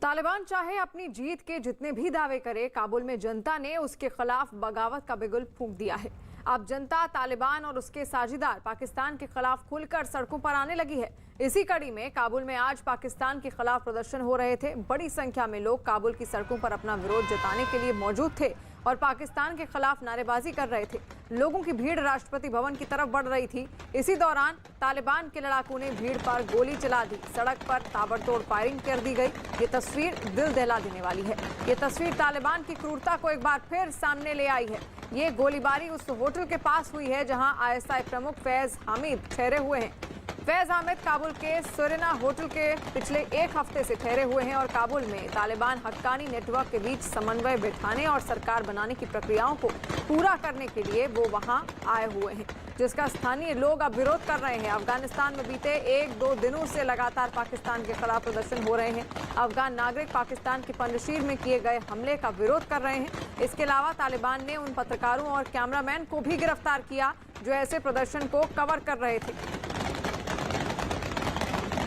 तालिबान चाहे अपनी जीत के जितने भी दावे करे, काबुल में जनता ने उसके खिलाफ बगावत का बिगुल फूंक दिया है। अब जनता तालिबान और उसके साझीदार पाकिस्तान के खिलाफ खुलकर सड़कों पर आने लगी है। इसी कड़ी में काबुल में आज पाकिस्तान के खिलाफ प्रदर्शन हो रहे थे। बड़ी संख्या में लोग काबुल की सड़कों पर अपना विरोध जताने के लिए मौजूद थे और पाकिस्तान के खिलाफ नारेबाजी कर रहे थे। लोगों की भीड़ राष्ट्रपति भवन की तरफ बढ़ रही थी। इसी दौरान तालिबान के लड़ाकों ने भीड़ पर गोली चला दी। सड़क पर ताबड़तोड़ फायरिंग कर दी गई। ये तस्वीर दिल दहला देने वाली है। ये तस्वीर तालिबान की क्रूरता को एक बार फिर सामने ले आई है। ये गोलीबारी उस होटल के पास हुई है जहां आईएसआई प्रमुख फैज हामिद ठहरे हुए हैं। फैज हामिद काबुल के सुरेना होटल के पिछले एक हफ्ते से ठहरे हुए हैं और काबुल में तालिबान हक्कानी नेटवर्क के बीच समन्वय बिठाने और सरकार बनाने की प्रक्रियाओं को पूरा करने के लिए वो वहां आए हुए हैं, जिसका स्थानीय लोग अब विरोध कर रहे हैं। अफगानिस्तान में बीते 1-2 दिनों से लगातार पाकिस्तान के खिलाफ प्रदर्शन हो रहे हैं। अफगान नागरिक पाकिस्तान के पंजशीर में किए गए हमले का विरोध कर रहे हैं। इसके अलावा तालिबान ने उन पत्रकारों और कैमरामैन को भी गिरफ्तार किया जो ऐसे प्रदर्शन को कवर कर रहे थे।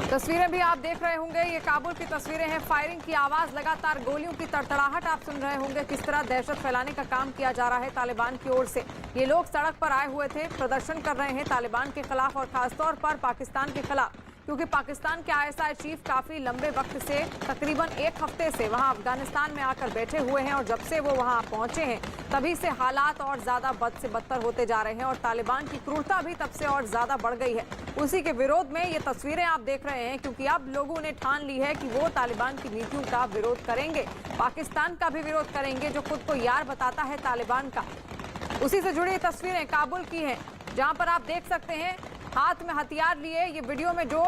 तस्वीरें भी आप देख रहे होंगे, ये काबुल की तस्वीरें हैं। फायरिंग की आवाज, लगातार गोलियों की तड़तड़ाहट आप सुन रहे होंगे। किस तरह दहशत फैलाने का काम किया जा रहा है तालिबान की ओर से। ये लोग सड़क पर आए हुए थे, प्रदर्शन कर रहे हैं तालिबान के खिलाफ और खासतौर पर पाकिस्तान के खिलाफ, क्योंकि पाकिस्तान के आईएसआई चीफ काफी लंबे वक्त से, तकरीबन एक हफ्ते से वहां अफगानिस्तान में आकर बैठे हुए हैं और जब से वो वहां पहुंचे हैं तभी से हालात और ज्यादा बद से बदतर होते जा रहे हैं और तालिबान की क्रूरता भी तब से और ज्यादा बढ़ गई है। उसी के विरोध में ये तस्वीरें आप देख रहे हैं, क्योंकि अब लोगों ने ठान ली है कि वो तालिबान की नीतियों का विरोध करेंगे, पाकिस्तान का भी विरोध करेंगे जो खुद को यार बताता है तालिबान का। उसी से जुड़ी तस्वीरें काबुल की हैं, जहां पर आप देख सकते हैं हाथ में हथियार लिए। ये वीडियो में जो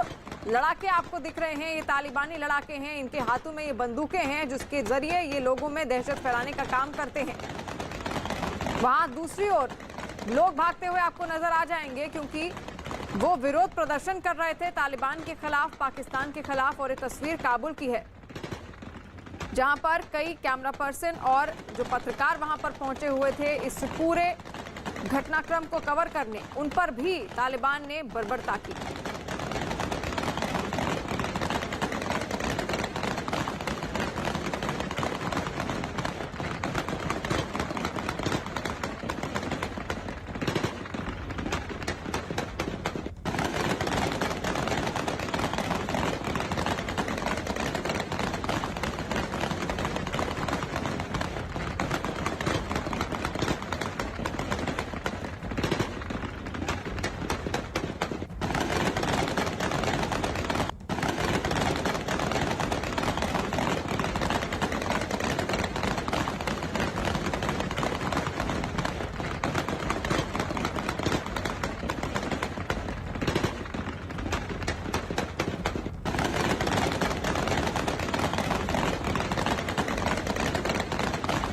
लड़ाके आपको दिख रहे हैं ये तालिबानी लड़ाके हैं। इनके हाथों में ये बंदूकें हैं जिसके जरिए ये लोगों में दहशत फैलाने का काम करते हैं। वहां दूसरी ओर लोग भागते हुए आपको नजर आ जाएंगे, क्योंकि वो विरोध प्रदर्शन कर रहे थे तालिबान के खिलाफ, पाकिस्तान के खिलाफ। और ये तस्वीर काबुल की है जहां पर कई कैमरा पर्सन और जो पत्रकार वहां पर पहुंचे हुए थे इस पूरे घटनाक्रम को कवर करने, उन पर भी तालिबान ने बर्बरता की।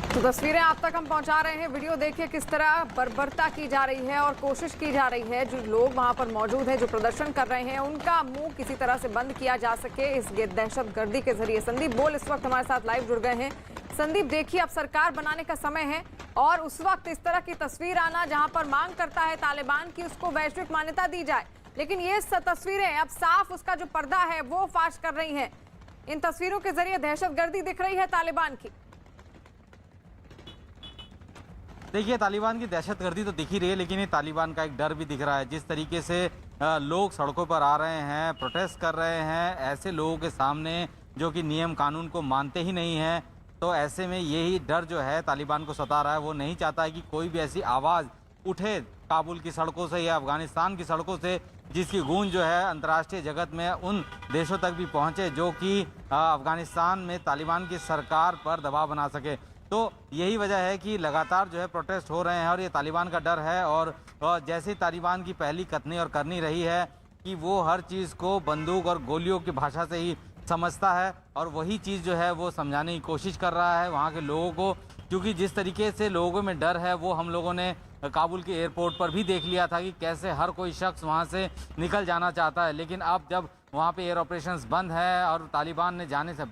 तो तस्वीरें आप तक हम पहुंचा रहे हैं। वीडियो देखिए किस तरह बर्बरता की जा रही है और कोशिश की जा रही है जो लोग वहां पर मौजूद हैं, जो प्रदर्शन कर रहे हैं, उनका मुंह किसी तरह से बंद किया जा सके इस दहशतगर्दी के जरिए। संदीप बोल इस वक्त हमारे साथ लाइव जुड़ गए हैं। संदीप, देखिए अब सरकार बनाने का समय है और उस वक्त इस तरह की तस्वीर आना जहां पर मांग करता है तालिबान की उसको वैश्विक मान्यता दी जाए, लेकिन ये तस्वीरें अब साफ उसका जो पर्दा है वो फाश कर रही है। इन तस्वीरों के जरिए दहशतगर्दी दिख रही है तालिबान की। देखिए, तालिबान की दहशतगर्दी तो दिख ही रही है, लेकिन ये तालिबान का एक डर भी दिख रहा है। जिस तरीके से लोग सड़कों पर आ रहे हैं, प्रोटेस्ट कर रहे हैं, ऐसे लोगों के सामने जो कि नियम कानून को मानते ही नहीं हैं, तो ऐसे में यही डर जो है तालिबान को सता रहा है। वो नहीं चाहता है कि कोई भी ऐसी आवाज़ उठे काबुल की सड़कों से या अफगानिस्तान की सड़कों से जिसकी गूंज जो है अंतर्राष्ट्रीय जगत में उन देशों तक भी पहुँचे जो कि अफगानिस्तान में तालिबान की सरकार पर दबाव बना सके। तो यही वजह है कि लगातार जो है प्रोटेस्ट हो रहे हैं और ये तालिबान का डर है। और जैसे तालिबान की पहली कथनी और करनी रही है कि वो हर चीज़ को बंदूक और गोलियों की भाषा से ही समझता है और वही चीज़ जो है वो समझाने की कोशिश कर रहा है वहाँ के लोगों को, क्योंकि जिस तरीके से लोगों में डर है वो हम लोगों ने काबुल के एयरपोर्ट पर भी देख लिया था कि कैसे हर कोई शख्स वहाँ से निकल जाना चाहता है। लेकिन अब जब वहाँ पे एयर ऑपरेशंस बंद है और तालिबान ने जाने से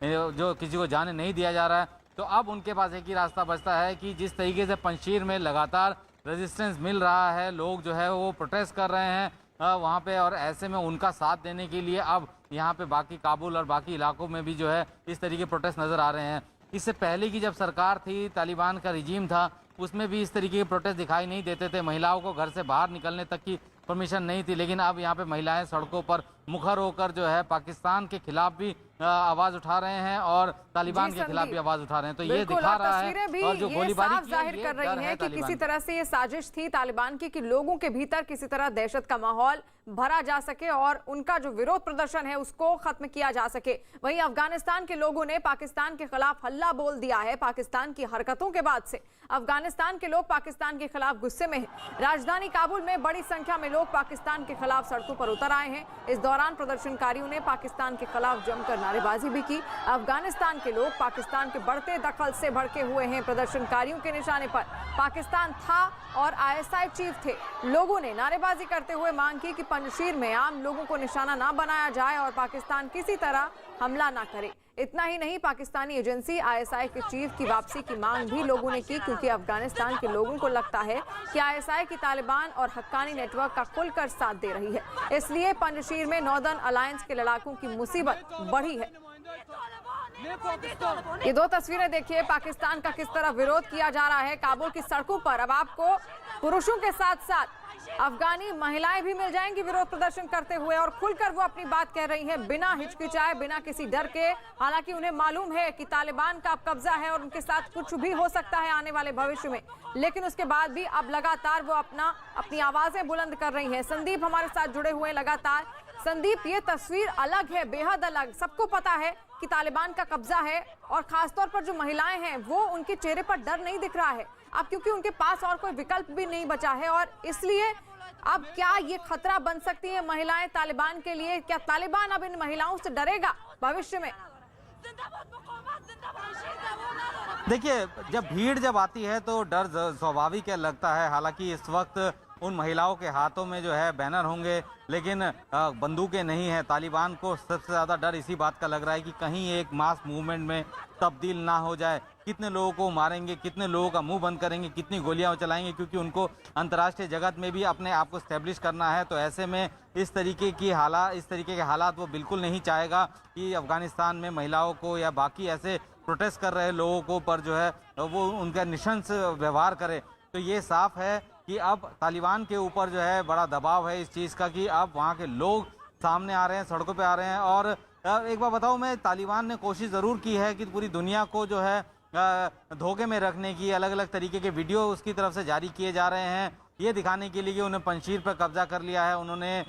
जो किसी को जाने नहीं दिया जा रहा है, तो अब उनके पास एक ही रास्ता बचता है कि जिस तरीके से पंजशीर में लगातार रेजिस्टेंस मिल रहा है, लोग जो है वो प्रोटेस्ट कर रहे हैं, वहाँ पे, और ऐसे में उनका साथ देने के लिए अब यहाँ पे बाकी काबुल और बाकी इलाकों में भी जो है इस तरीके प्रोटेस्ट नज़र आ रहे हैं। इससे पहले की जब सरकार थी, तालिबान का रिजीम था, उसमें भी इस तरीके के प्रोटेस्ट दिखाई नहीं देते थे। महिलाओं को घर से बाहर निकलने तक की परमिशन नहीं थी, लेकिन अब यहाँ पे महिलाएं सड़कों पर मुखर होकर जो है पाकिस्तान के खिलाफ भी आवाज उठा रहे हैं और तालिबान के खिलाफ भी आवाज उठा रहे हैं। तो ये दिखा रहा है, और जो गोलीबारी की जाहिर कर रही है कि किसी तरह से ये साजिश थी तालिबान की कि लोगों के भीतर किसी तरह दहशत का माहौल भरा जा सके और उनका जो विरोध प्रदर्शन है उसको खत्म किया जा सके। वहीं अफगानिस्तान के लोगों ने पाकिस्तान के खिलाफ हल्ला बोल दिया है। पाकिस्तान की हरकतों के बाद से अफगानिस्तान के लोग पाकिस्तान के खिलाफ गुस्से में हैं। राजधानी काबुल में बड़ी संख्या में लोग पाकिस्तान के खिलाफ सड़कों पर उतर आए हैं। इस दौरान प्रदर्शनकारियों ने पाकिस्तान के खिलाफ जमकर नारेबाजी भी की। अफगानिस्तान के लोग पाकिस्तान के बढ़ते दखल से भड़के हुए हैं। प्रदर्शनकारियों के निशाने पर पाकिस्तान था और ISI चीफ थे। लोगों ने नारेबाजी करते हुए मांग की कि पंजशीर में आम लोगों को निशाना ना बनाया जाए और पाकिस्तान किसी तरह हमला ना करे। इतना ही नहीं, पाकिस्तानी एजेंसी ISI के चीफ की वापसी की मांग भी लोगों ने की, क्योंकि अफगानिस्तान के लोगों को लगता है कि ISI की तालिबान और हक्कानी नेटवर्क का खुलकर साथ दे रही है। इसलिए पंजशीर में नॉर्दर्न अलायंस के लड़ाकों की मुसीबत बढ़ी है। ये दो तस्वीरें देखिए, पाकिस्तान का किस तरह विरोध किया जा रहा है काबुल की सड़कों पर। अब आपको पुरुषों के साथ साथ अफगानी महिलाएं भी मिल जाएंगी विरोध प्रदर्शन करते हुए, और खुलकर वो अपनी बात कह रही हैं बिना हिचकिचाए, बिना किसी डर के। हालांकि उन्हें मालूम है कि तालिबान का अब कब्जा है और उनके साथ कुछ भी हो सकता है आने वाले भविष्य में, लेकिन उसके बाद भी अब लगातार वो अपनी आवाजें बुलंद कर रही हैं। संदीप हमारे साथ जुड़े हुए हैं लगातार। संदीप, ये तस्वीर अलग है, बेहद अलग। सबको पता है कि तालिबान का कब्जा है और खासतौर पर जो महिलाएं हैं वो उनके चेहरे पर डर नहीं दिख रहा है अब, क्योंकि उनके पास और कोई विकल्प भी नहीं बचा है। और इसलिए अब क्या ये खतरा बन सकती है महिलाएं तालिबान के लिए? क्या तालिबान अब इन महिलाओं से डरेगा भविष्य में? देखिए, जब आती है तो डर स्वाभाविक है लगता है। हालांकि इस वक्त उन महिलाओं के हाथों में जो है बैनर होंगे, लेकिन बंदूकें नहीं है। तालिबान को सबसे ज़्यादा डर इसी बात का लग रहा है कि कहीं एक मास मूवमेंट में तब्दील ना हो जाए। कितने लोगों को मारेंगे, कितने लोगों का मुंह बंद करेंगे, कितनी गोलियां चलाएंगे, क्योंकि उनको अंतर्राष्ट्रीय जगत में भी अपने आप को स्टैब्लिश करना है। तो ऐसे में इस तरीके के हालात वो बिल्कुल नहीं चाहेगा कि अफगानिस्तान में महिलाओं को या बाकी ऐसे प्रोटेस्ट कर रहे लोगों को पर जो है वो उनका निशंस व्यवहार करे। तो ये साफ है कि अब तालिबान के ऊपर जो है बड़ा दबाव है इस चीज़ का कि अब वहाँ के लोग सामने आ रहे हैं, सड़कों पे आ रहे हैं। और एक बार बताऊं मैं, तालिबान ने कोशिश ज़रूर की है कि पूरी दुनिया को जो है धोखे में रखने की। अलग अलग तरीके के वीडियो उसकी तरफ से जारी किए जा रहे हैं, ये दिखाने के लिए कि उन्हें पंजशीर पर कब्जा कर लिया है, उन्होंने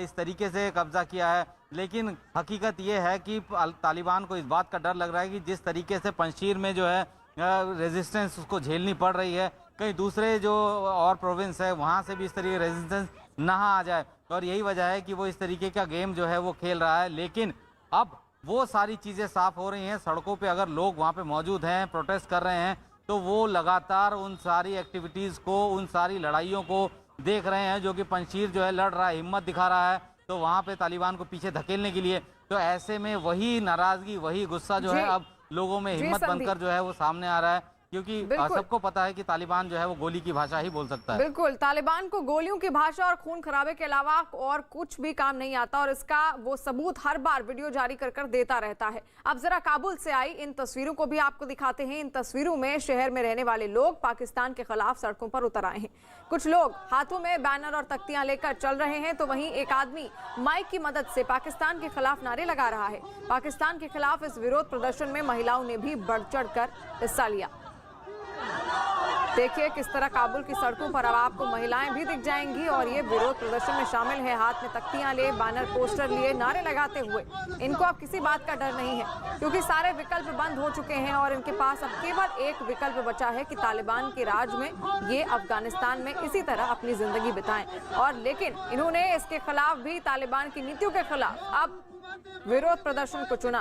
इस तरीके से कब्जा किया है। लेकिन हकीकत ये है कि तालिबान को इस बात का डर लग रहा है कि जिस तरीके से पंजशीर में जो है रेजिस्टेंस उसको झेलनी पड़ रही है, कहीं दूसरे जो और प्रोविंस है वहाँ से भी इस तरीके रेजिस्टेंस ना आ जाए। और यही वजह है कि वो इस तरीके का गेम जो है वो खेल रहा है। लेकिन अब वो सारी चीज़ें साफ हो रही हैं। सड़कों पे अगर लोग वहाँ पे मौजूद हैं, प्रोटेस्ट कर रहे हैं, तो वो लगातार उन सारी एक्टिविटीज़ को, उन सारी लड़ाइयों को देख रहे हैं जो कि पंजशीर जो है लड़ रहा है, हिम्मत दिखा रहा है, तो वहाँ पे तालिबान को पीछे धकेलने के लिए। तो ऐसे में वही नाराज़गी, वही गुस्सा जो है अब लोगों में हिम्मत बनकर जो है वो सामने आ रहा है, क्योंकि सबको पता है कि तालिबान जो है वो गोली की भाषा ही बोल सकता है। बिल्कुल, तालिबान को गोलियों की भाषा और खून खराबे के अलावा और कुछ भी काम नहीं आता, और इसका वो सबूत हर बार वीडियो जारी कर देता रहता है। अब जरा काबुल से आई इन तस्वीरों को भी आपको दिखाते हैं। इन तस्वीरों में शहर में रहने वाले लोग पाकिस्तान के खिलाफ सड़कों पर उतर आए हैं। कुछ लोग हाथों में बैनर और तख्तियां लेकर चल रहे हैं, तो वहीं एक आदमी माइक की मदद से पाकिस्तान के खिलाफ नारे लगा रहा है। पाकिस्तान के खिलाफ इस विरोध प्रदर्शन में महिलाओं ने भी बढ़ चढ़ कर हिस्सा लिया। देखिए किस तरह काबुल की सड़कों पर अब आपको महिलाएं भी दिख जाएंगी और ये विरोध प्रदर्शन में शामिल है। हाथ में तख्तियां लिए, बैनर पोस्टर लिए, नारे लगाते हुए। इनको अब किसी बात का डर नहीं है, क्योंकि सारे विकल्प बंद हो चुके हैं और इनके पास अब केवल एक विकल्प बचा है कि तालिबान के राज में ये अफगानिस्तान में इसी तरह अपनी जिंदगी बिताएं। और लेकिन इन्होंने इसके खिलाफ भी, तालिबान की नीतियों के खिलाफ अब विरोध प्रदर्शन को चुना।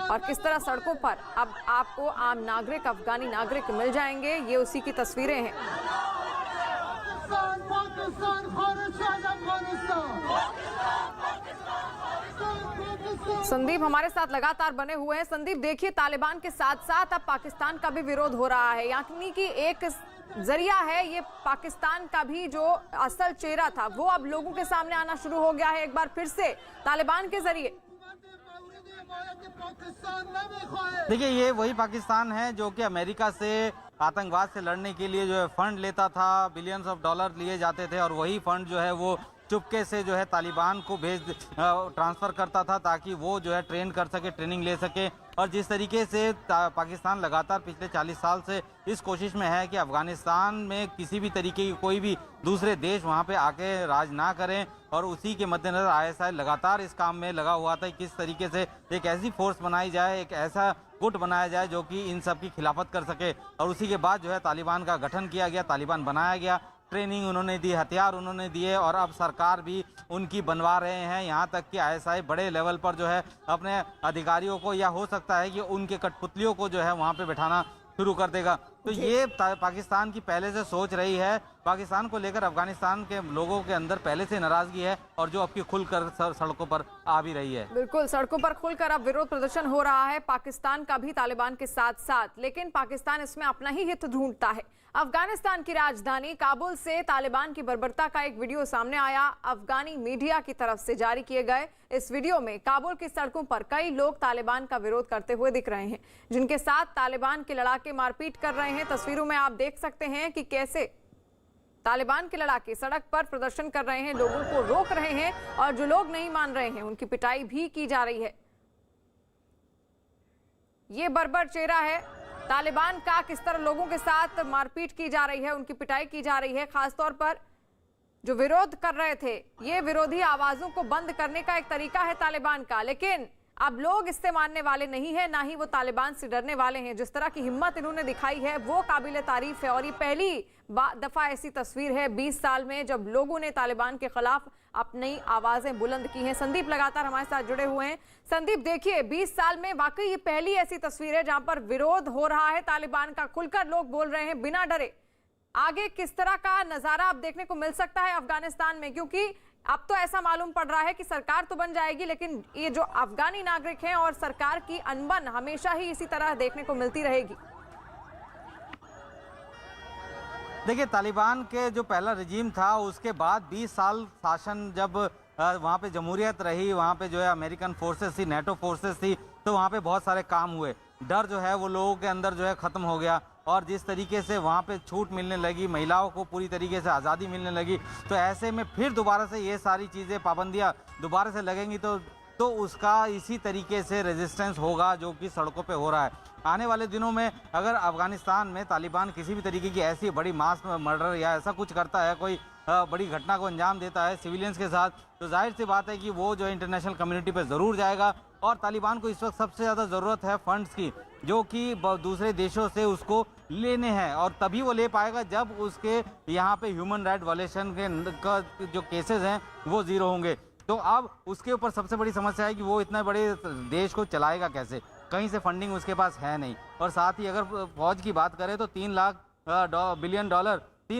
और किस तरह सड़कों पर अब आपको आम नागरिक, अफगानी नागरिक मिल जाएंगे, ये उसी की तस्वीरें हैं। संदीप हमारे साथ लगातार बने हुए हैं। संदीप, देखिए तालिबान के साथ साथ अब पाकिस्तान का भी विरोध हो रहा है, यानी कि एक जरिया है, ये पाकिस्तान का भी जो असल चेहरा था वो अब लोगों के सामने आना शुरू हो गया है एक बार फिर से तालिबान के जरिए। देखिए, ये वही पाकिस्तान है जो कि अमेरिका से आतंकवाद से लड़ने के लिए जो है फंड लेता था, बिलियंस ऑफ डॉलर लिए जाते थे और वही फंड जो है वो चुपके से जो है तालिबान को ट्रांसफ़र करता था ताकि वो जो है ट्रेन कर सके, ट्रेनिंग ले सके। और जिस तरीके से पाकिस्तान लगातार पिछले 40 साल से इस कोशिश में है कि अफ़गानिस्तान में किसी भी तरीके की कोई भी दूसरे देश वहाँ पे आके राज ना करें, और उसी के मद्देनज़र आईएसआई लगातार इस काम में लगा हुआ था किस तरीके से एक ऐसी फोर्स बनाई जाए, एक ऐसा गुट बनाया जाए जो कि इन सब की खिलाफत कर सके। और उसी के बाद जो है तालिबान का गठन किया गया, तालिबान बनाया गया, ट्रेनिंग उन्होंने दी, हथियार उन्होंने दिए और अब सरकार भी उनकी बनवा रहे हैं। यहाँ तक कि आईएसआई बड़े लेवल पर जो है अपने अधिकारियों को, या हो सकता है कि उनके कठपुतलियों को जो है वहाँ पे बैठाना शुरू कर देगा। तो ये पाकिस्तान की पहले से सोच रही है। पाकिस्तान को लेकर अफगानिस्तान के लोगों के अंदर पहले से नाराजगी है और जो अब की खुलकर सड़कों पर आ भी रही है। बिल्कुल, सड़कों पर खुलकर अब विरोध प्रदर्शन हो रहा है पाकिस्तान का भी तालिबान के साथ साथ, लेकिन पाकिस्तान इसमें अपना ही हित ढूंढता है। अफगानिस्तान की राजधानी काबुल से तालिबान की बर्बरता का एक वीडियो सामने आया, अफगानी मीडिया की तरफ से जारी किए गए। इस वीडियो में काबुल की सड़कों पर कई लोग तालिबान का विरोध करते हुए दिख रहे हैं, जिनके साथ तालिबान के लड़ाके मारपीट कर रहे हैं। तस्वीरों में आप देख सकते हैं कि कैसे तालिबान के लड़ाके सड़क पर प्रदर्शन कर रहे हैं, लोगों को रोक रहे हैं और जो लोग नहीं मान रहे हैं उनकी पिटाई भी की जा रही है। ये बर्बर चेहरा है तालिबान का, किस तरह लोगों के साथ मारपीट की जा रही है, उनकी पिटाई की जा रही है। खासतौर पर जो विरोध कर रहे थे, ये विरोधी आवाजों को बंद करने का एक तरीका है तालिबान का, लेकिन अब लोग इससे मानने वाले नहीं है, ना ही वो तालिबान से डरने वाले हैं। जिस तरह की हिम्मत इन्होंने दिखाई है वो काबिले तारीफ है और ये पहली दफा ऐसी तस्वीर है 20 साल में जब लोगों ने तालिबान के खिलाफ अपनी आवाजें बुलंद की हैं। संदीप लगातार हमारे साथ जुड़े हुए हैं। संदीप, देखिए 20 साल में वाकई ये पहली ऐसी तस्वीर है जहां पर विरोध हो रहा है तालिबान का, खुलकर लोग बोल रहे हैं बिना डरे। आगे किस तरह का नजारा अब देखने को मिल सकता है अफगानिस्तान में, क्योंकि अब तो ऐसा मालूम पड़ रहा है कि सरकार तो बन जाएगी लेकिन ये जो अफगानी नागरिक हैं और सरकार की अनबन हमेशा ही इसी तरह देखने को मिलती रहेगी। देखिए, तालिबान के जो पहला रजीम था उसके बाद 20 साल शासन जब वहाँ पे जमहूरियत रही, वहाँ पे जो है अमेरिकन फोर्सेस थी, नेटो फोर्सेस थी, तो वहाँ पे बहुत सारे काम हुए। डर जो है वो लोगों के अंदर जो है ख़त्म हो गया और जिस तरीके से वहाँ पे छूट मिलने लगी, महिलाओं को पूरी तरीके से आज़ादी मिलने लगी, तो ऐसे में फिर दोबारा से ये सारी चीज़ें, पाबंदियाँ दोबारा से लगेंगी तो उसका इसी तरीके से रेजिस्टेंस होगा जो कि सड़कों पे हो रहा है। आने वाले दिनों में अगर अफगानिस्तान में तालिबान किसी भी तरीके की ऐसी बड़ी मास मर्डर या ऐसा कुछ करता है, कोई बड़ी घटना को अंजाम देता है सिविलियंस के साथ, तो जाहिर सी बात है कि वो जो इंटरनेशनल कम्युनिटी पे ज़रूर जाएगा। और तालिबान को इस वक्त सबसे ज़्यादा ज़रूरत है फंड्स की, जो कि दूसरे देशों से उसको लेने हैं, और तभी वो ले पाएगा जब उसके यहाँ पे ह्यूमन राइट वायलेशन के जो केसेस हैं वो ज़ीरो होंगे। तो अब उसके ऊपर सबसे बड़ी समस्या है कि वो इतने बड़े देश को चलाएगा कैसे, कहीं से फंडिंग उसके पास है नहीं। और साथ ही अगर फौज की बात करें तो 3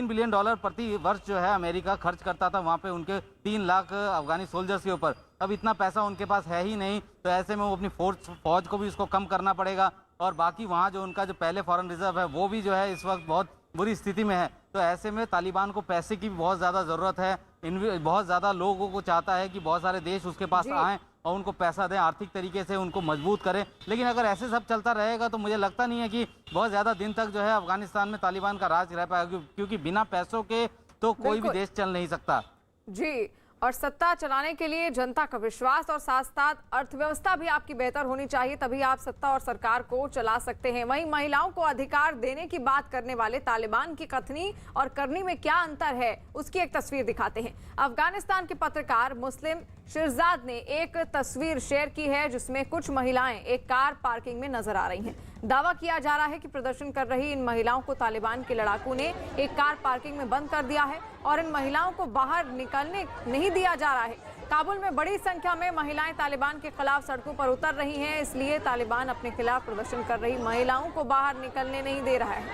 बिलियन डॉलर प्रति वर्ष जो है अमेरिका खर्च करता था वहाँ पे उनके 3 लाख अफगानी सोल्जर्स के ऊपर। अब इतना पैसा उनके पास है ही नहीं, तो ऐसे में वो अपनी फौज को भी उसको कम करना पड़ेगा। और बाकी वहाँ जो उनका जो पहले फॉरेन रिजर्व है वो भी जो है इस वक्त बहुत बुरी स्थिति में है। तो ऐसे में तालिबान को पैसे की भी बहुत ज़्यादा ज़रूरत है, बहुत ज़्यादा लोगों को चाहता है कि बहुत सारे देश उसके पास आएँ और उनको पैसा दें, आर्थिक तरीके से उनको मजबूत करें। लेकिन अगर ऐसे सब चलता रहेगा तो मुझे लगता नहीं है कि बहुत ज़्यादा दिन तक जो है अफगानिस्तान में तालिबान का राज रह पाएगा, क्योंकि बिना पैसों के तो कोई भी देश चल नहीं सकता। जी, और सत्ता चलाने के लिए जनता का विश्वास और साथ साथ अर्थव्यवस्था भी आपकी बेहतर होनी चाहिए, तभी आप सत्ता और सरकार को चला सकते हैं। वहीं महिलाओं को अधिकार देने की बात करने वाले तालिबान की कथनी और करनी में क्या अंतर है, उसकी एक तस्वीर दिखाते हैं। अफगानिस्तान के पत्रकार मुस्लिम शिरजाद ने एक तस्वीर शेयर की है जिसमें कुछ महिलाएं एक कार पार्किंग में नजर आ रही हैं। दावा किया जा रहा है कि प्रदर्शन कर रही इन महिलाओं को तालिबान के लड़ाकों ने एक कार पार्किंग में बंद कर दिया है और इन महिलाओं को बाहर निकलने नहीं दिया जा रहा है। काबुल में बड़ी संख्या में महिलाएं तालिबान के खिलाफ सड़कों पर उतर रही हैं, इसलिए तालिबान अपने खिलाफ प्रदर्शन कर रही महिलाओं को बाहर निकलने नहीं दे रहा है।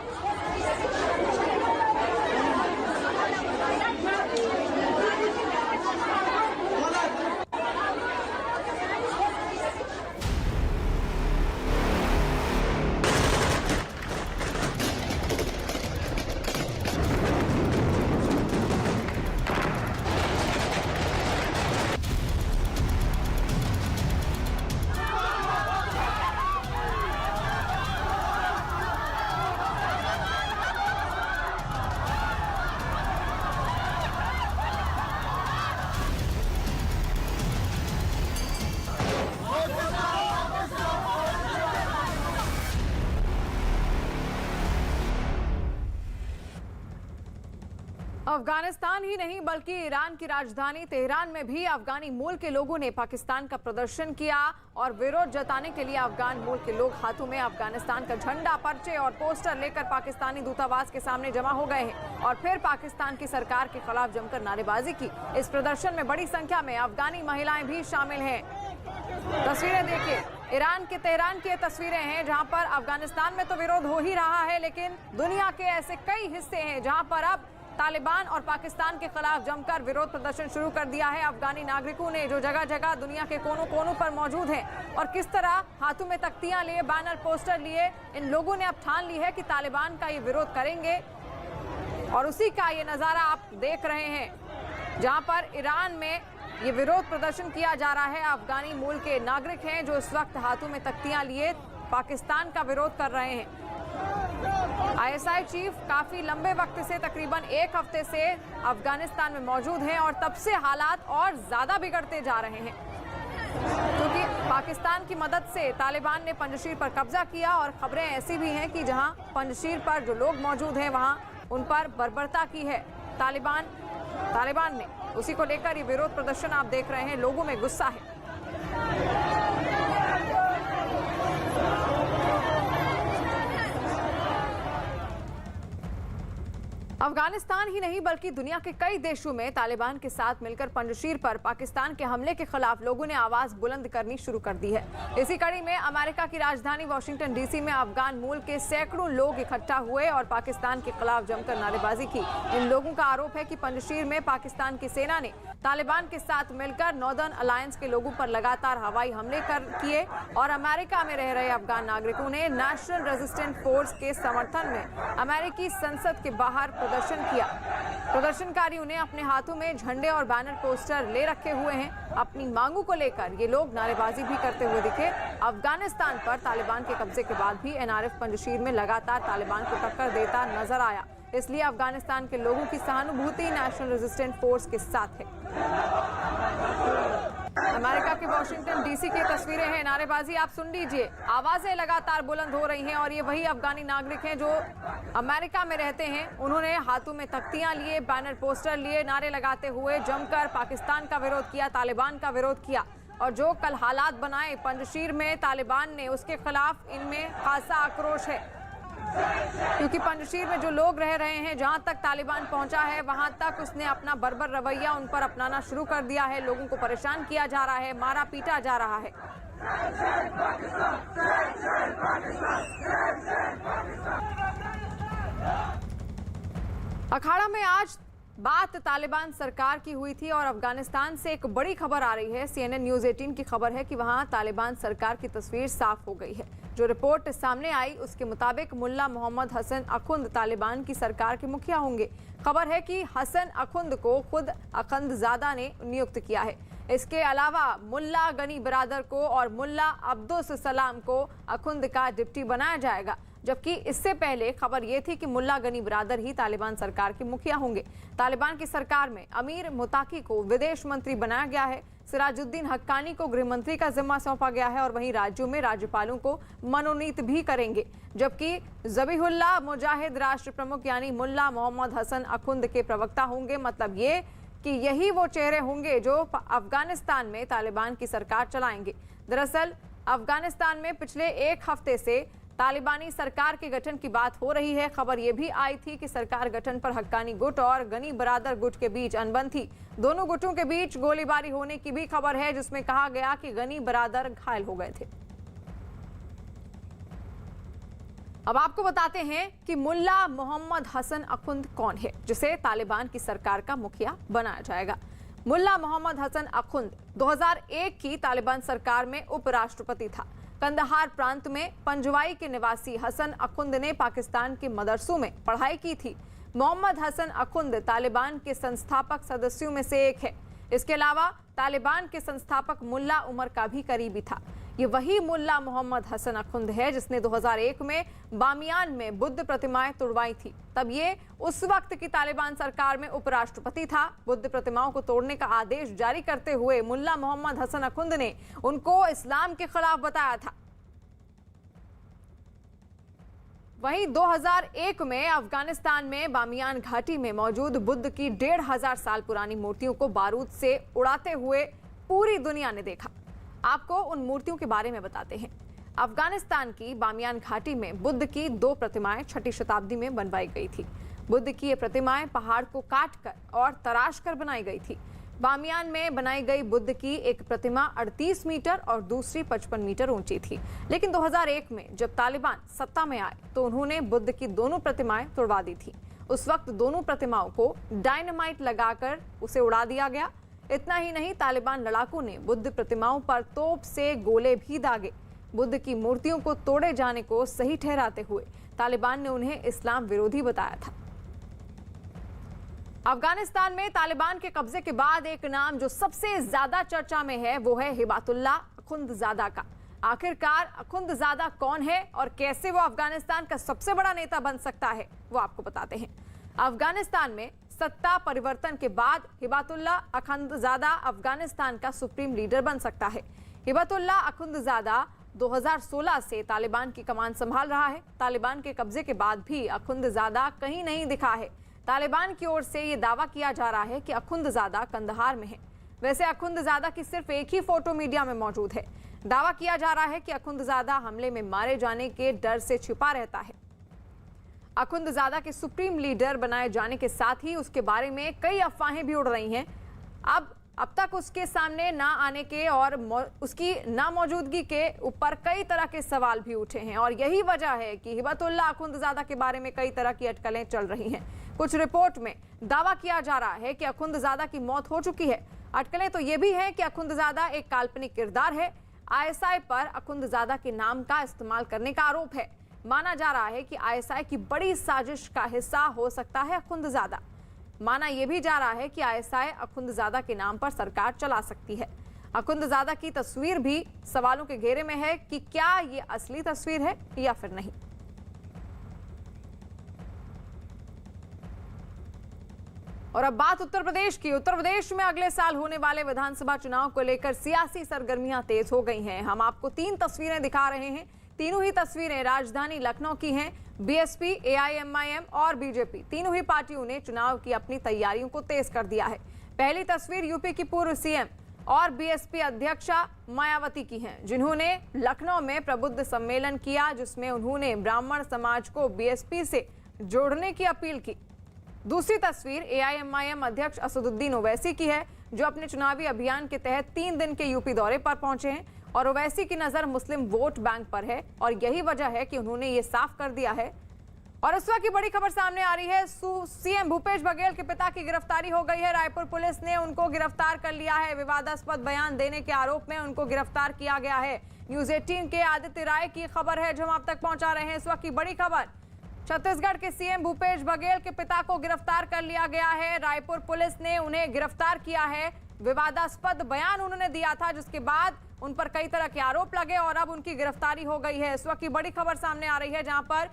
अफगानिस्तान ही नहीं बल्कि ईरान की राजधानी तेहरान में भी अफगानी मूल के लोगों ने पाकिस्तान का प्रदर्शन किया और विरोध जताने के लिए अफगान मूल के लोग हाथों में अफगानिस्तान का झंडा, पर्चे और पोस्टर लेकर पाकिस्तानी दूतावास के सामने जमा हो गए हैं और फिर पाकिस्तान की सरकार के खिलाफ जमकर नारेबाजी की। इस प्रदर्शन में बड़ी संख्या में अफगानी महिलाएं भी शामिल हैं। तस्वीरें देखिए, ईरान के तेहरान की ये तस्वीरें हैं जहां पर अफगानिस्तान में तो विरोध हो ही रहा है, लेकिन दुनिया के ऐसे कई हिस्से हैं जहां पर अब तालिबान और पाकिस्तान के खिलाफ जमकर विरोध प्रदर्शन शुरू कर दिया है। अफगानी नागरिकों ने जो जगह जगह दुनिया के कोनों कोनों पर मौजूद हैं और किस तरह हाथों में तख्तियां लिए, बैनर, पोस्टर लिए इन लोगों ने अब ठान ली है कि तालिबान का ये विरोध करेंगे। और उसी का ये नज़ारा आप देख रहे हैं जहां पर ईरान में ये विरोध प्रदर्शन किया जा रहा है। अफगानी मूल के नागरिक हैं जो इस वक्त हाथों में तख्तियां लिए पाकिस्तान का विरोध कर रहे हैं। आईएसआई चीफ काफी लंबे वक्त से, तकरीबन एक हफ्ते से अफगानिस्तान में मौजूद हैं और तब से हालात और ज्यादा बिगड़ते जा रहे हैं क्योंकि पाकिस्तान की मदद से तालिबान ने पंजशीर पर कब्जा किया और खबरें ऐसी भी हैं कि जहां पंजशीर पर जो लोग मौजूद हैं वहां उन पर बर्बरता की है तालिबान ने। उसी को लेकर ये विरोध प्रदर्शन आप देख रहे हैं, लोगों में गुस्सा है। अफगानिस्तान ही नहीं बल्कि दुनिया के कई देशों में तालिबान के साथ मिलकर पंजशीर पर पाकिस्तान के हमले के खिलाफ लोगों ने आवाज बुलंद करनी शुरू कर दी है। इसी कड़ी में अमेरिका की राजधानी वॉशिंगटन डीसी में अफगान मूल के सैकड़ों लोग इकट्ठा हुए और पाकिस्तान के खिलाफ जमकर नारेबाजी की। इन लोगों का आरोप है कि पंजशीर में पाकिस्तान की सेना ने तालिबान के साथ मिलकर नॉर्दर्न अलायंस के लोगों पर लगातार हवाई हमले किए और अमेरिका में रह रहे अफगान नागरिकों ने नेशनल रेजिस्टेंट फोर्स के समर्थन में अमेरिकी संसद के बाहर प्रदर्शन किया। प्रदर्शनकारियों ने अपने हाथों में झंडे और बैनर, पोस्टर ले रखे हुए हैं। अपनी मांगों को लेकर ये लोग नारेबाजी भी करते हुए दिखे। अफगानिस्तान पर तालिबान के कब्जे के बाद भी एनआरएफ पंजशीर में लगातार तालिबान को टक्कर देता नजर आया, इसलिए अफगानिस्तान के लोगों की सहानुभूति नेशनल रेजिस्टेंट फोर्स के साथ है। अमेरिका के वॉशिंगटन डीसी की तस्वीरें हैं, नारेबाजी आप सुन लीजिए, आवाजें लगातार बुलंद हो रही हैं और ये वही अफगानी नागरिक हैं जो अमेरिका में रहते हैं। उन्होंने हाथों में तख्तियां लिए, बैनर, पोस्टर लिए, नारे लगाते हुए जमकर पाकिस्तान का विरोध किया, तालिबान का विरोध किया और जो कल हालात बनाए पंजशीर में तालिबान ने, उसके खिलाफ इनमें खासा आक्रोश है क्योंकि पंजशीर में जो लोग रह रहे हैं, जहां तक तालिबान पहुंचा है वहां तक उसने अपना बर्बर रवैया उन पर अपनाना शुरू कर दिया है। लोगों को परेशान किया जा रहा है, मारा पीटा जा रहा है। अखाड़ा में आज बात तालिबान सरकार की हुई थी और अफगानिस्तान से एक बड़ी खबर आ रही है। CNN न्यूज़ 18 की खबर है कि वहां तालिबान सरकार की तस्वीर साफ हो गई है। जो रिपोर्ट सामने आई उसके मुताबिक मुल्ला मोहम्मद हसन अखुंद तालिबान की सरकार के मुखिया होंगे। खबर है कि हसन अखुंद को खुद अखंदजादा ने नियुक्त किया है। इसके अलावा मुल्ला गनी बिरादर को और मुल्ला अब्दुस सलाम को अखुंद का डिप्टी बनाया जाएगा, जबकि इससे पहले खबर यह थी कि मुल्ला गनी बिरादर ही तालिबान सरकार के मुखिया होंगे। तालिबान की सरकार में अमीर मुताकी को विदेश मंत्री बनाया गया है, सिराजुद्दीन हक्कानी को गृह मंत्री का जिम्मा सौंपा गया है और वहीं राज्यों में राज्यपालों को मनोनीत भी करेंगे, जबकि ज़बीहुल्लाह मुजाहिद राष्ट्र प्रमुख यानी मुल्ला मोहम्मद हसन अखुंद के प्रवक्ता होंगे। मतलब ये कि यही वो चेहरे होंगे जो अफगानिस्तान में तालिबान की सरकार चलाएंगे। दरअसल अफगानिस्तान में पिछले एक हफ्ते से तालिबानी सरकार के गठन की बात हो रही है। खबर यह भी आई थी कि सरकार गठन पर हक्कानी गुट और गनी बरादर गुट के बीच अनबन थी। दोनों गुटों के बीच गोलीबारी होने की भी खबर है, जिसमें कहा गया कि गनी बरादर घायल हो गए थे। अब आपको बताते हैं कि मुल्ला मोहम्मद हसन अखुंद कौन है जिसे तालिबान की सरकार का मुखिया बनाया जाएगा। मुल्ला मोहम्मद हसन अखुंद 2001 की तालिबान सरकार में उपराष्ट्रपति था। कंदहार प्रांत में पंजवाई के निवासी हसन अखुंद ने पाकिस्तान के मदरसों में पढ़ाई की थी। मोहम्मद हसन अखुंद तालिबान के संस्थापक सदस्यों में से एक है। इसके अलावा तालिबान के संस्थापक मुल्ला उमर का भी करीबी था। ये वही मुल्ला मोहम्मद हसन अखुंद है जिसने 2001 में बामियान में बुद्ध प्रतिमाएं तुड़वाई थी। तब ये उस वक्त की तालिबान सरकार में उपराष्ट्रपति था। बुद्ध प्रतिमाओं को तोड़ने का आदेश जारी करते हुए मुल्ला मोहम्मद हसन अखुंद ने उनको इस्लाम के खिलाफ बताया था। वहीं 2001 में अफगानिस्तान में बामियान घाटी में मौजूद बुद्ध की 1500 साल पुरानी मूर्तियों को बारूद से उड़ाते हुए पूरी दुनिया ने देखा। आपको उन मूर्तियों के बारे में बताते हैं। अफगानिस्तान की बामियान घाटी में बुद्ध की 2 प्रतिमाएं 6ठी शताब्दी में बनवाई गई थी। बुद्ध की ये प्रतिमाएं पहाड़ को काटकर और तराश कर बनाई गई थी। बामियान में बनाई गई बुद्ध की एक प्रतिमा 38 मीटर और दूसरी 55 मीटर ऊंची थी। लेकिन 2001 में जब तालिबान सत्ता में आए तो उन्होंने बुद्ध की दोनों प्रतिमाएं तोड़वा दी थी। उस वक्त दोनों प्रतिमाओं को डायनामाइट लगाकर उसे उड़ा दिया गया। इतना ही नहीं, तालिबान लड़ाकों ने बुद्ध प्रतिमाओं पर तोप से गोले भी दागे। बुद्ध की मूर्तियों को तोड़े जाने को सही ठहराते हुए तालिबान ने उन्हें इस्लाम विरोधी बताया था। अफगानिस्तान में तालिबान के कब्जे के बाद एक नाम जो सबसे ज्यादा चर्चा में है वो है हिबातुल्लाह अखुंदजादा का। आखिरकार अखुंदजादा कौन है और कैसे वो अफगानिस्तान का सबसे बड़ा नेता बन सकता है, वो आपको बताते हैं। अफगानिस्तान में सत्ता परिवर्तन के बाद हिबातुल्लाह अखुंदजादा अफगानिस्तान का सुप्रीम लीडर बन सकता है। हिबातुल्लाह अखुंदजादा 2016 से तालिबान की कमान संभाल रहा है। तालिबान के कब्जे के बाद भी अखुंदजादा कहीं नहीं दिखा है। तालिबान की ओर से ये दावा किया जा रहा है कि अखुंदजादा कंदहार में है। वैसे अखुंदजादा की सिर्फ एक ही फोटो मीडिया में मौजूद है। दावा किया जा रहा है कि अखुंदजादा हमले में मारे जाने के डर से छिपा रहता है। अखुंदजादा के सुप्रीम लीडर बनाए जाने के साथ ही उसके बारे में कई अफवाहें भी उड़ रही हैं। अब तक उसके सामने ना आने के और उसकी ना मौजूदगी के ऊपर कई तरह के सवाल भी उठे हैं और यही वजह है कि हिबातुल्लाह अखुंदजादा के बारे में कई तरह की अटकलें चल रही हैं। कुछ रिपोर्ट में दावा किया जा रहा है कि अखुंदजादा की मौत हो चुकी है। अटकलें तो ये भी हैं कि अखुंदजादा एक काल्पनिक किरदार है। आईएसआई पर अखुंदजादा के नाम का इस्तेमाल करने का आरोप है। माना जा रहा है कि आईएसआई की बड़ी साजिश का हिस्सा हो सकता है अखुंदजादा। माना यह भी जा रहा है कि आईएसआई अखुंदजादा के नाम पर सरकार चला सकती है। अखुंदजादा की तस्वीर भी सवालों के घेरे में है कि क्या ये असली तस्वीर है या फिर नहीं। और अब बात उत्तर प्रदेश की। उत्तर प्रदेश में अगले साल होने वाले विधानसभा चुनाव को लेकर सियासी सरगर्मियां तेज हो गई हैं। हम आपको 3 तस्वीरें दिखा रहे हैं। तीनों ही तस्वीरें राजधानी लखनऊ की हैं। बीएसपी, एआईएमआईएम और बीजेपी तीनों ही पार्टियों ने चुनाव की अपनी तैयारियों को तेज कर दिया है। पहली तस्वीर यूपी की पूर्व सीएम और बीएसपी अध्यक्षा मायावती की है, जिन्होंने लखनऊ में प्रबुद्ध सम्मेलन किया, जिसमें उन्होंने ब्राह्मण समाज को बीएसपी से जोड़ने की अपील की। दूसरी तस्वीर एआईएमआईएम अध्यक्ष असदुद्दीन ओवैसी की है, जो अपने चुनावी अभियान के तहत 3 दिन के यूपी दौरे पर पहुंचे हैं और ओवैसी की नजर मुस्लिम वोट बैंक पर है और यही वजह है कि उन्होंने ये साफ कर दिया है। और इस वक्त की बड़ी खबर सामने आ रही है। सीएम भूपेश बघेल के पिता की गिरफ्तारी हो गई है। रायपुर पुलिस ने उनको गिरफ्तार कर लिया है। विवादास्पद बयान देने के आरोप में उनको गिरफ्तार किया गया है। न्यूज 18 के आदित्य राय की खबर है जो हम आप तक पहुंचा रहे हैं। इस वक्त की बड़ी खबर, छत्तीसगढ़ के सीएम भूपेश बघेल के पिता को गिरफ्तार कर लिया गया है। रायपुर पुलिस ने उन्हें गिरफ्तार किया है। विवादास्पद बयान उन्होंने दिया था, जिसके बाद उन पर कई तरह के आरोप लगे और अब उनकी गिरफ्तारी हो गई है। इस वक्त की बड़ी खबर सामने आ रही है, जहां पर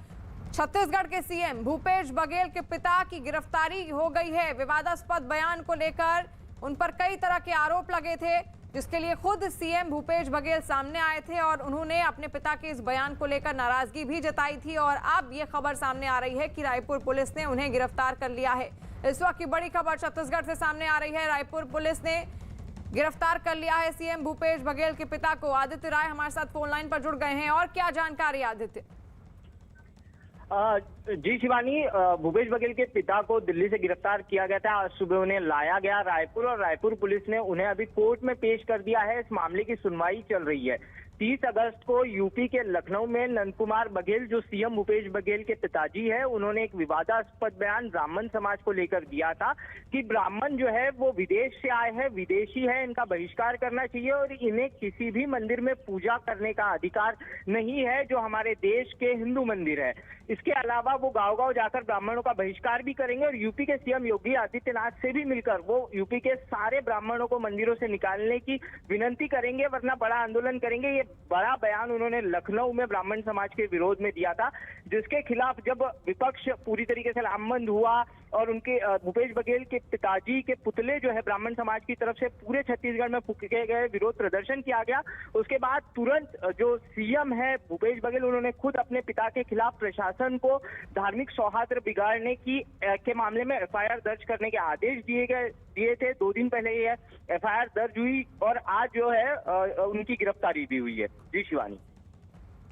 छत्तीसगढ़ के सीएम भूपेश बघेल के पिता की गिरफ्तारी हो गई है। विवादास्पद बयान को लेकर उन पर कई तरह के आरोप लगे थे, जिसके लिए खुद सीएम भूपेश बघेल सामने आए थे और उन्होंने अपने पिता के इस बयान को लेकर नाराजगी भी जताई थी। और अब ये खबर सामने आ रही है कि रायपुर पुलिस ने उन्हें गिरफ्तार कर लिया है। इस वक्त की बड़ी खबर छत्तीसगढ़ से सामने आ रही है। रायपुर पुलिस ने गिरफ्तार कर लिया है सीएम भूपेश बघेल के पिता को। आदित्य राय हमारे साथ फोन लाइन पर जुड़ गए हैं। और क्या जानकारी आदित्य? जी शिवानी, भूपेश बघेल के पिता को दिल्ली से गिरफ्तार किया गया था। आज सुबह उन्हें लाया गया रायपुर और रायपुर पुलिस ने उन्हें अभी कोर्ट में पेश कर दिया है। इस मामले की सुनवाई चल रही है। 30 अगस्त को यूपी के लखनऊ में नंद कुमार बघेल, जो सीएम भूपेश बघेल के पिताजी है, उन्होंने एक विवादास्पद बयान ब्राह्मण समाज को लेकर दिया था कि ब्राह्मण जो है वो विदेश से आए हैं, विदेशी है, इनका बहिष्कार करना चाहिए और इन्हें किसी भी मंदिर में पूजा करने का अधिकार नहीं है, जो हमारे देश के हिंदू मंदिर है। इसके अलावा वो गांव-गांव जाकर ब्राह्मणों का बहिष्कार भी करेंगे और यूपी के सीएम योगी आदित्यनाथ से भी मिलकर वो यूपी के सारे ब्राह्मणों को मंदिरों से निकालने की विनती करेंगे, वरना बड़ा आंदोलन करेंगे। ये बड़ा बयान उन्होंने लखनऊ में ब्राह्मण समाज के विरोध में दिया था, जिसके खिलाफ जब विपक्ष पूरी तरीके से लामबंद हुआ और उनके भूपेश बघेल के पिताजी के पुतले जो है ब्राह्मण समाज की तरफ से पूरे छत्तीसगढ़ में फूके गए, विरोध प्रदर्शन किया गया। उसके बाद तुरंत जो सीएम है भूपेश बघेल, उन्होंने खुद अपने पिता के खिलाफ प्रशासन को धार्मिक सौहार्द बिगाड़ने के मामले में एफआईआर दर्ज करने के आदेश दिए थे। 2 दिन पहले ये एफआईआर दर्ज हुई और आज जो है उनकी गिरफ्तारी भी हुई है। जी शिवानी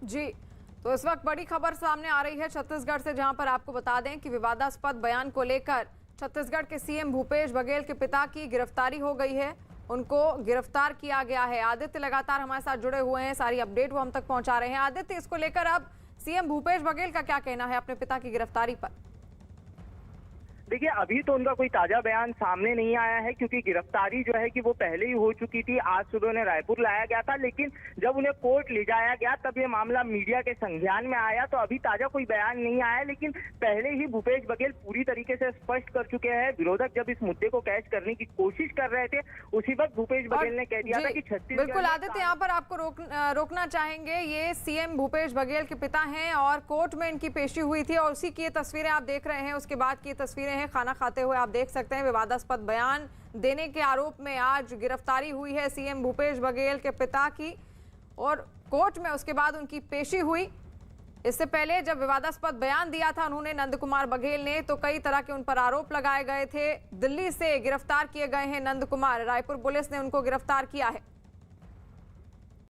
जी, तो इस वक्त बड़ी खबर सामने आ रही है छत्तीसगढ़ से, जहां पर आपको बता दें कि विवादास्पद बयान को लेकर छत्तीसगढ़ के सीएम भूपेश बघेल के पिता की गिरफ्तारी हो गई है। उनको गिरफ्तार किया गया है। आदित्य लगातार हमारे साथ जुड़े हुए हैं, सारी अपडेट वो हम तक पहुंचा रहे हैं। आदित्य, इसको लेकर अब सीएम भूपेश बघेल का क्या कहना है अपने पिता की गिरफ्तारी पर? देखिए, अभी तो उनका कोई ताजा बयान सामने नहीं आया है, क्योंकि गिरफ्तारी जो है कि वो पहले ही हो चुकी थी। आज सुबह उन्हें रायपुर लाया गया था, लेकिन जब उन्हें कोर्ट ले जाया गया तब ये मामला मीडिया के संज्ञान में आया। तो अभी ताजा कोई बयान नहीं आया, लेकिन पहले ही भूपेश बघेल पूरी तरीके से स्पष्ट कर चुके हैं। विरोधक जब इस मुद्दे को कैच करने की कोशिश कर रहे थे, उसी वक्त भूपेश बघेल ने कह दिया था कि छत्तीसगढ़। बिल्कुल आदित्य, यहाँ पर आपको रोकना चाहेंगे। ये सीएम भूपेश बघेल के पिता हैं और कोर्ट में इनकी पेशी हुई थी और उसी की ये तस्वीरें आप देख रहे हैं। उसके बाद की तस्वीरें हैं, खाना खाते हुए आप देख सकते हैं। विवादास्पद बयान देने के आरोप में आज गिरफ्तारी हुई है सीएम भूपेश बघेल के पिता की और कोर्ट में उसके बाद उनकी पेशी हुई। इससे पहले जब विवादास्पद बयान दिया था उन्होंने, नंद कुमार बघेल ने, तो कई तरह के उन पर आरोप लगाए गए थे। दिल्ली से गिरफ्तार किए गए हैं नंद कुमार, रायपुर पुलिस ने उनको गिरफ्तार किया है।